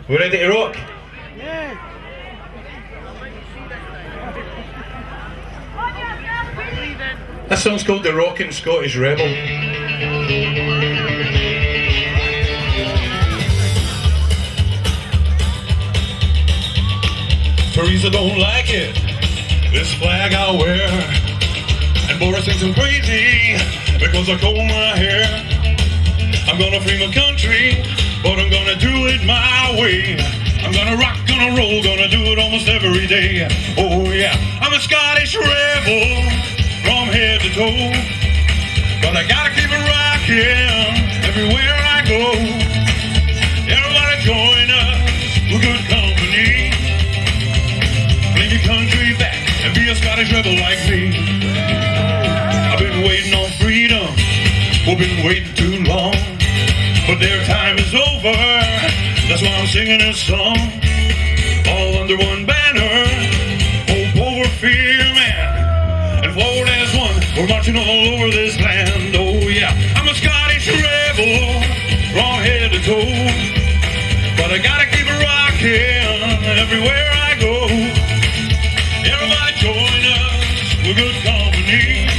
We ready to rock? This song's called The Rockin' Scottish Rebel. Teresa don't like it, this flag I wear, and Boris thinks I'm crazy because I comb my hair. I'm gonna free my country, but I'm gonna do it my way. I'm gonna rock, gonna roll, gonna do it almost every day. Oh yeah, I'm a Scottish rebel from head to toe, but I gotta keep it rocking everywhere I go. Everybody join us, we're good company. Claim your country back and be a Scottish rebel like me. I've been waiting on freedom, we've been waiting too long, but their time is over. That's why I'm singing this song. All under one banner, hope over fear, man, and forward as one. We're marching all over this land. Oh yeah, I'm a Scottish rebel from head to toe, but I gotta keep it rocking everywhere I go. Everybody join us, we're good company.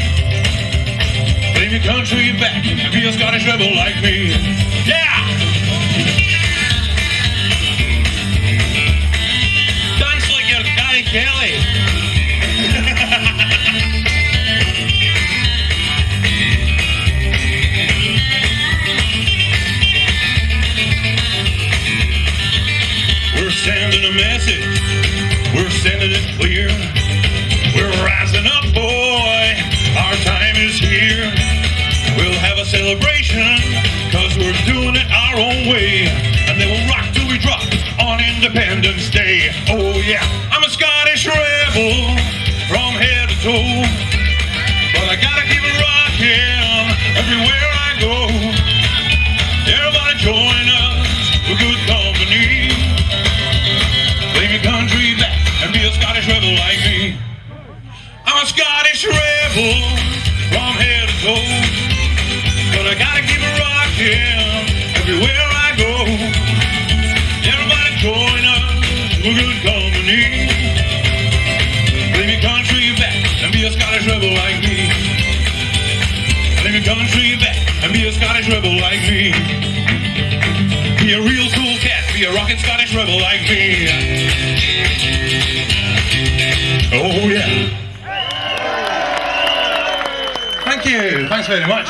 Claim your country back and be a Scottish rebel like me. Yeah! Dance like you're Danny Kelly. We're sending a message, we're sending it clear. We're rising up, boy, our time is here. We'll have a celebration, cause we're doing it our own way. And then we'll rock till we drop on Independence Day. Oh yeah, I'm a Scottish rebel from head to toe, but I gotta keep it rocking everywhere I go. Everybody join us, we're good company. Claim your country back and be a Scottish rebel like me. I'm a Scottish rebel from head to toe, but I gotta keep it rocking everywhere I go. Everybody join us, we're good company. Claim your country back and be a Scottish rebel like me. Claim your country back and be a Scottish rebel like me. Be a real cool cat, be a rockin' Scottish rebel like me. Oh yeah. Thank you. Thanks very much.